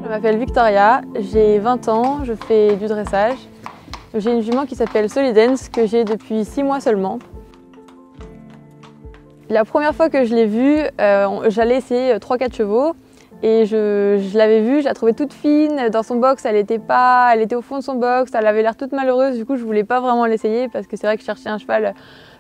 Je m'appelle Victoria, j'ai 20 ans, je fais du dressage. J'ai une jument qui s'appelle Solidance que j'ai depuis 6 mois seulement. La première fois que je l'ai vue, j'allais essayer 3-4 chevaux et je l'avais vue, je la trouvais toute fine dans son box, elle était au fond de son box, elle avait l'air toute malheureuse, du coup je voulais pas vraiment l'essayer parce que c'est vrai que je cherchais un cheval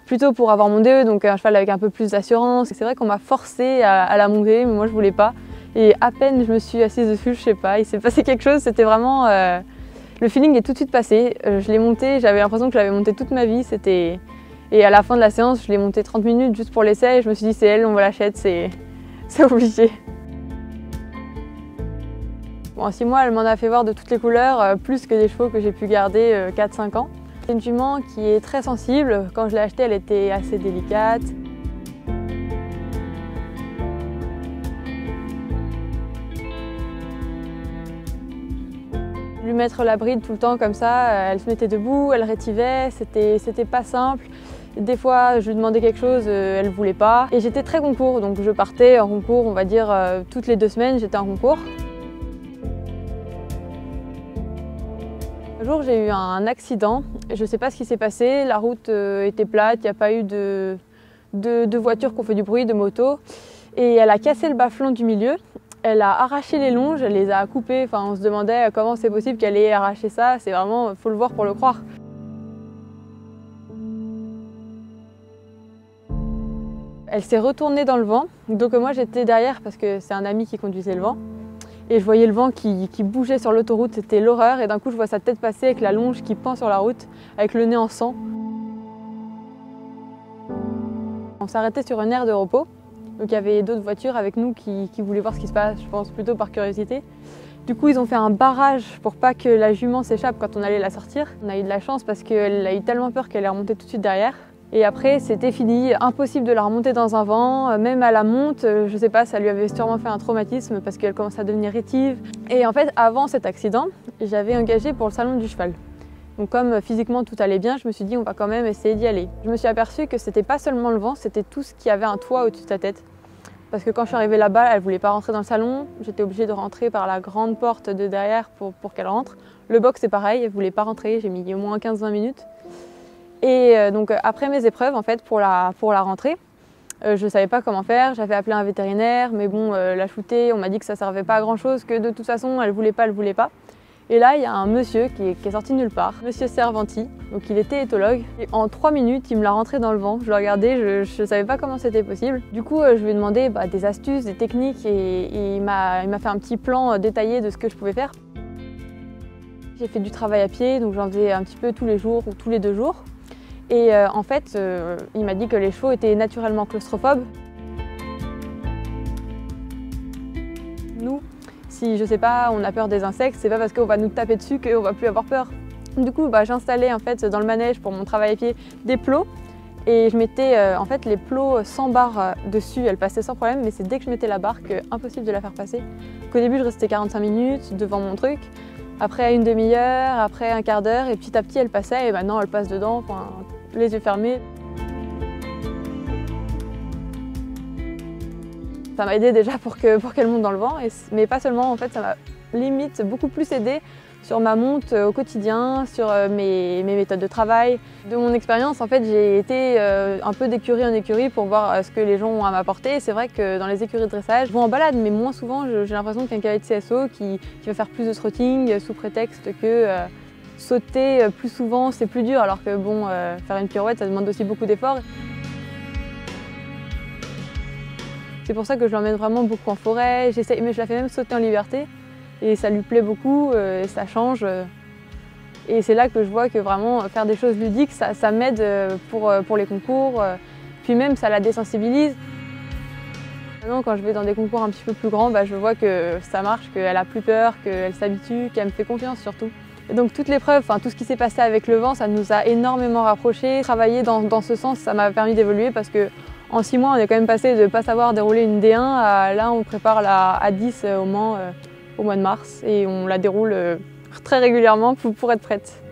plutôt pour avoir mon DE, donc un cheval avec un peu plus d'assurance. C'est vrai qu'on m'a forcé à la monter, mais moi je voulais pas. Et à peine je me suis assise dessus, je sais pas, il s'est passé quelque chose, c'était vraiment... le feeling est tout de suite passé. Je l'ai montée, j'avais l'impression que je l'avais montée toute ma vie. Et à la fin de la séance, je l'ai montée 30 minutes juste pour l'essai et je me suis dit c'est elle, on l'achète, c'est obligé. Bon, en 6 mois, elle m'en a fait voir de toutes les couleurs, plus que des chevaux que j'ai pu garder 4-5 ans. C'est une jument qui est très sensible. Quand je l'ai achetée, elle était assez délicate. Lui mettre la bride tout le temps comme ça, elle se mettait debout, elle rétivait, c'était pas simple. Des fois, je lui demandais quelque chose, elle voulait pas. Et j'étais très concours, donc je partais en concours, on va dire, toutes les 2 semaines, j'étais en concours. Un jour, j'ai eu un accident. Je ne sais pas ce qui s'est passé. La route était plate, il n'y a pas eu de voitures qui ont fait du bruit, de motos. Et elle a cassé le bas-flanc du milieu. Elle a arraché les longes, elle les a coupées. Enfin, on se demandait comment c'est possible qu'elle ait arraché ça. C'est vraiment, faut le voir pour le croire. Elle s'est retournée dans le vent. Donc moi, j'étais derrière parce que c'est un ami qui conduisait le vent. Et je voyais le vent qui bougeait sur l'autoroute, c'était l'horreur. Et d'un coup, je vois sa tête passer avec la longe qui pend sur la route, avec le nez en sang. On s'arrêtait sur une aire de repos. Donc il y avait d'autres voitures avec nous qui voulaient voir ce qui se passe, je pense plutôt par curiosité. Du coup, ils ont fait un barrage pour pas que la jument s'échappe quand on allait la sortir. On a eu de la chance parce qu'elle a eu tellement peur qu'elle est remontée tout de suite derrière. Et après, c'était fini, impossible de la remonter dans un vent, même à la monte, je sais pas, ça lui avait sûrement fait un traumatisme parce qu'elle commençait à devenir rétive. Et en fait, avant cet accident, j'avais engagé pour le salon du cheval. Donc comme physiquement tout allait bien, je me suis dit on va quand même essayer d'y aller. Je me suis aperçue que c'était pas seulement le vent, c'était tout ce qui avait un toit au-dessus de sa tête. Parce que quand je suis arrivée là-bas, elle voulait pas rentrer dans le salon, j'étais obligée de rentrer par la grande porte de derrière pour qu'elle rentre. Le box c'est pareil, elle voulait pas rentrer, j'ai mis au moins 15-20 minutes. Et donc après mes épreuves, en fait, pour la rentrée, je ne savais pas comment faire, j'avais appelé un vétérinaire, mais bon, la shootée, on m'a dit que ça ne servait pas à grand chose, que de toute façon, elle voulait pas. Et là, il y a un monsieur qui est sorti de nulle part, monsieur Servanti, donc il était éthologue. Et en 3 minutes, il me l'a rentré dans le vent, je le regardais, je ne savais pas comment c'était possible. Du coup, je lui ai demandé des astuces, des techniques, et il m'a fait un petit plan détaillé de ce que je pouvais faire. J'ai fait du travail à pied, donc j'en faisais un petit peu tous les jours ou tous les 2 jours. Et en fait, il m'a dit que les chevaux étaient naturellement claustrophobes. Nous, si je sais pas, on a peur des insectes, c'est pas parce qu'on va nous taper dessus qu'on va plus avoir peur. Du coup, j'installais en fait dans le manège pour mon travail à pied des plots et je mettais en fait les plots sans barre dessus, elles passaient sans problème, mais c'est dès que je mettais la barre qu'impossible de la faire passer. Qu'au début, je restais 45 minutes devant mon truc. Après une demi-heure, après un quart d'heure, et petit à petit elle passait et maintenant elle passe dedans, les yeux fermés. Ça m'a aidé déjà pour qu'elle monte dans le vent, mais pas seulement, en fait ça m'a limite beaucoup plus aidé sur ma monte au quotidien, sur mes méthodes de travail. De mon expérience, en fait, j'ai été un peu d'écurie en écurie pour voir ce que les gens ont à m'apporter. C'est vrai que dans les écuries de dressage, je vais en balade, mais moins souvent, j'ai l'impression qu'un cavalier de CSO qui va faire plus de trotting sous prétexte que sauter plus souvent, c'est plus dur, alors que bon, faire une pirouette, ça demande aussi beaucoup d'efforts. C'est pour ça que je l'emmène vraiment beaucoup en forêt, mais je la fais même sauter en liberté. Et ça lui plaît beaucoup, et ça change. Et c'est là que je vois que vraiment faire des choses ludiques, ça m'aide pour les concours. Puis même, ça la désensibilise. Maintenant, quand je vais dans des concours un petit peu plus grands, je vois que ça marche, qu'elle a plus peur, qu'elle s'habitue, qu'elle me fait confiance surtout. Et donc toute l'épreuve, tout ce qui s'est passé avec le vent, ça nous a énormément rapprochés. Travailler dans ce sens, ça m'a permis d'évoluer parce que en 6 mois, on est quand même passé de ne pas savoir dérouler une D1 à là, on prépare la A10 au Mans au mois de mars et on la déroule très régulièrement pour être prête.